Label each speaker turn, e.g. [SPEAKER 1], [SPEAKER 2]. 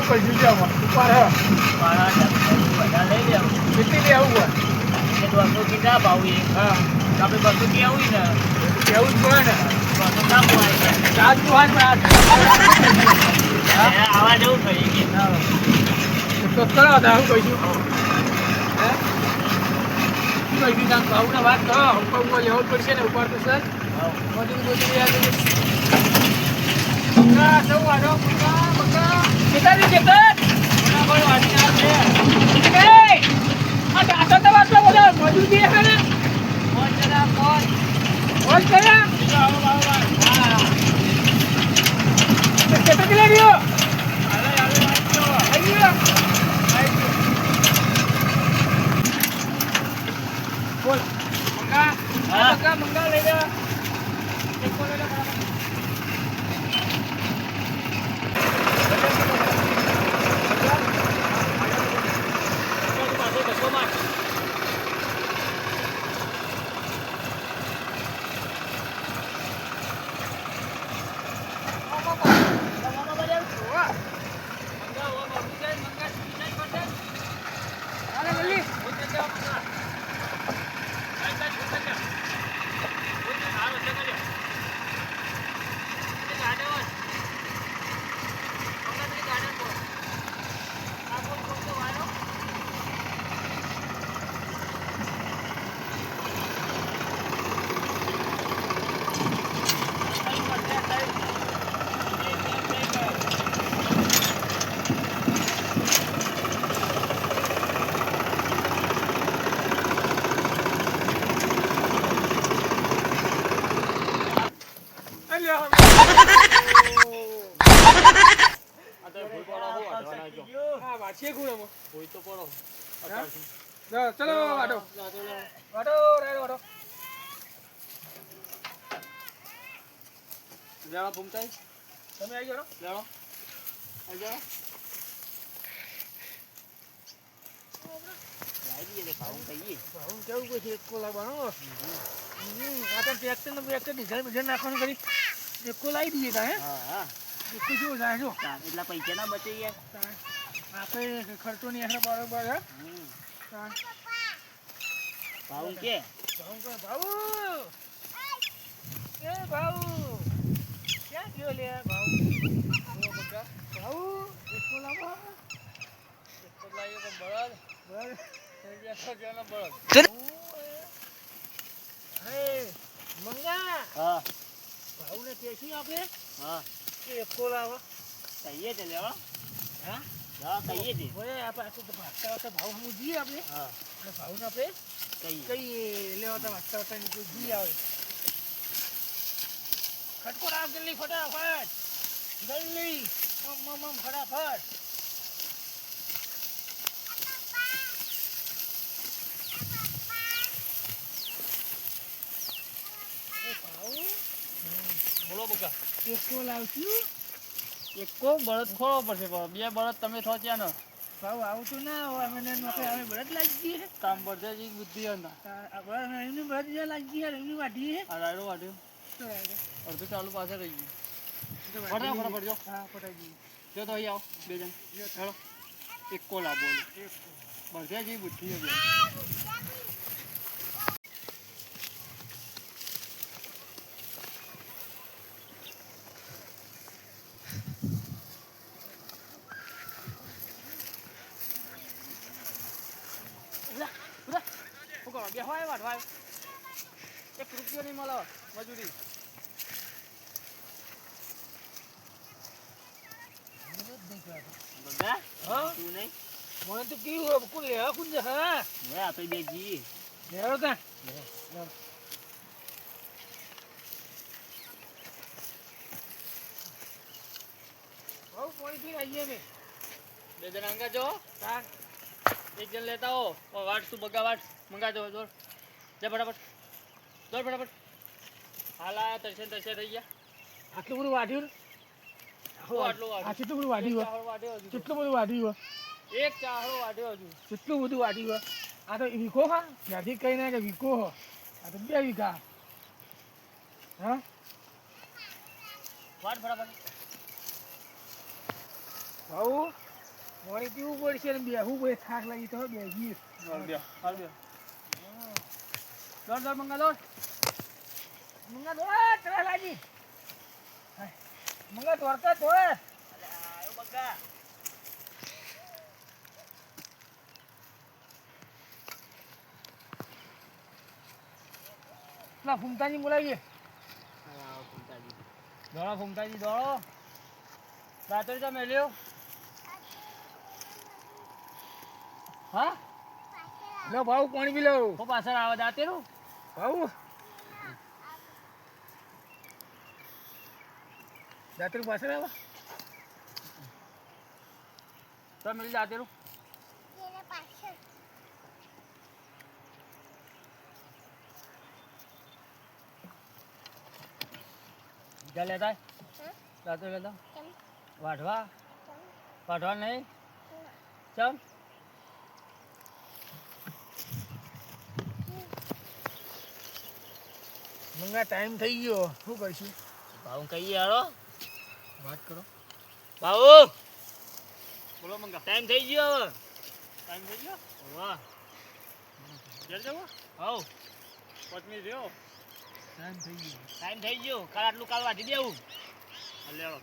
[SPEAKER 1] પૈસા લેવા ઉપર હે
[SPEAKER 2] બધા લઈ લેવું
[SPEAKER 1] કેટલી લેવું હોય
[SPEAKER 2] એ 200 કીધા ભાવ એ
[SPEAKER 1] હા
[SPEAKER 2] આપણે 200 કેવું ને
[SPEAKER 1] કેવું જ પડે ને
[SPEAKER 2] 200 ના પોવાય
[SPEAKER 1] ચાર તો હાથ
[SPEAKER 2] આવા જેવું થઈ કે
[SPEAKER 1] તો કરો હું કહીશું હે કઈ તાર ભાવના વાત કરો ઉપર લેવું પડશે ને ઉપર તો સર મજૂરી યાદ બકા સૌ વાડો બકા કેતારી કેતર બડા કોઈ વાડી ના છે એ આ દાતા તો વાતલા બોલા મજૂરી હે ને કોણ જરા કોણ જરા આવો હા કેતર કે લેયો આયો બોલ મંગા લઈ લે એક કોલે લે ચલો વાડો લેવા પહોંચાઈ તમે આવી જાઓ લેવા આવી જાઓ
[SPEAKER 2] લાવી દઈએ ભાવ કહીએ
[SPEAKER 1] ભાવ કેવું કોઈ છે એક કોલા બનો આ તો ટ્રેક્ટર ને ડીઝલ નાખવાનું કરી એક કો લાવી દઈએ તા હે
[SPEAKER 2] હા
[SPEAKER 1] એક શું જાય જો
[SPEAKER 2] એટલા પૈસા ના બચે યાર
[SPEAKER 1] આપણે ખર્ચો નહીં એટલે બરોબર હે
[SPEAKER 2] ભાવ કે
[SPEAKER 1] ભાવ એ ભાવ ક્યાં ગયો લે ભાવ એકકો લાવો એકકો લાવ્યો તો બળદ હે મંગા
[SPEAKER 2] હા
[SPEAKER 1] ભાવ ને કેસી આપણે
[SPEAKER 2] હા
[SPEAKER 1] કે એકકો લાવો
[SPEAKER 2] કહીએ તે લેવા
[SPEAKER 1] હા
[SPEAKER 2] હા કહીએ તે
[SPEAKER 1] ઓય આપણે તો ભાગતા ભાવ હું જી આપણે
[SPEAKER 2] હા
[SPEAKER 1] અને ભાવ ને આપણે કઈ લેવા તો ભાગતા ની કોઈ જી આવે ખટકો રાખ જલ્દી ફટાફટ જલ્દી મમ ફટાફટ
[SPEAKER 2] બોલો બકા
[SPEAKER 1] એકકો લાવશું
[SPEAKER 2] એકકો બળદ ખોળો પડશે બે બળદ તમે થો ત્યાં ને
[SPEAKER 1] ભાવ આવતું ના હોય અમે બળદ લાગી ગઈ
[SPEAKER 2] કામ પડશે જ બુદ્ધિ
[SPEAKER 1] એમની બળદ લાગી ગઈ એમની વાઢી
[SPEAKER 2] આ રાયડો વાટ્યો અડધું ચાલુ પાસે રહી ગયું ફટાફટ જો
[SPEAKER 1] હા ફટાઈ
[SPEAKER 2] જો તો અહીં આવો બે જણ હેલો એકકો લાવો બધે જ બુદ્ધિ હવે બે હોય વાટવાય એક રૂપિયો નહીં મળે મજૂરી
[SPEAKER 1] હા
[SPEAKER 2] તું નહીં
[SPEAKER 1] મને તો કેવું કોણ લેવા કોણ છે હા
[SPEAKER 2] આપણે બે જઈએ
[SPEAKER 1] લેવો તા બહુ પોઈથી આવીએ અમે
[SPEAKER 2] બે જણ અંગા જો
[SPEAKER 1] તાર
[SPEAKER 2] એક જણ લેતા હો વાટ તું બગા વાટ મંગા દો દોડ જા ફટાફટ દોડ ફટાફટ હાલા તરસે થઈ ગયા
[SPEAKER 1] આટલું બધું વાઢ્યું
[SPEAKER 2] આટલું
[SPEAKER 1] કેટલું બધું વાઢ્યું કેટલું બધું વાઢ્યું
[SPEAKER 2] એક ચાહડો વાઢ્યો હજુ
[SPEAKER 1] કેટલું બધું વાઢ્યું આ તો વીકો હા ત્યાંથી કઈ ના કે વીકો હો આ તો 2 વીઘા હા
[SPEAKER 2] વાટ ફટાફટ
[SPEAKER 1] ભાऊ વળી પીવું પડશે ને બેહવું પડે થાક લાગી તો બેસી
[SPEAKER 2] હાલ બે દોડ દોડ મંગા દોડ
[SPEAKER 1] મંગા દોડ ચલા લાગી મંગા દોડતા દોડ
[SPEAKER 2] આયો બગા
[SPEAKER 1] ના ફૂમતાજી બોલાવીએ
[SPEAKER 2] આવો ફૂમતાજી
[SPEAKER 1] દોડો ફૂમતાજી દોડો રાત્રે તો મેલ્યો હા લો ભાવ પાણી પી લો
[SPEAKER 2] ઓ પાછળ આવે દાંતેરું
[SPEAKER 1] ભાવ રાત્રે પાછળ આવા
[SPEAKER 2] તો મિલ દાંતેરું જા લેતા દાંતેરું લેતા વાઢવા વાઢવા નહીં ચમ
[SPEAKER 1] મંગા ટાઈમ થઈ ગયો શું કરશું
[SPEAKER 2] ભાવ કહીએ હાલો
[SPEAKER 1] વાત કરો
[SPEAKER 2] બાબુ બોલો મંગા ટાઈમ થઈ ગયો હવે ટાઈમ થઈ ગયો વાહ ઘેર જવો હાઉ 5 મિનિટ રહ્યો
[SPEAKER 1] ટાઈમ
[SPEAKER 2] ટાઈમ થઈ
[SPEAKER 1] થઈ ગયો
[SPEAKER 2] ગયો કાલ આટલું કાલ વાટી દેવું લેવો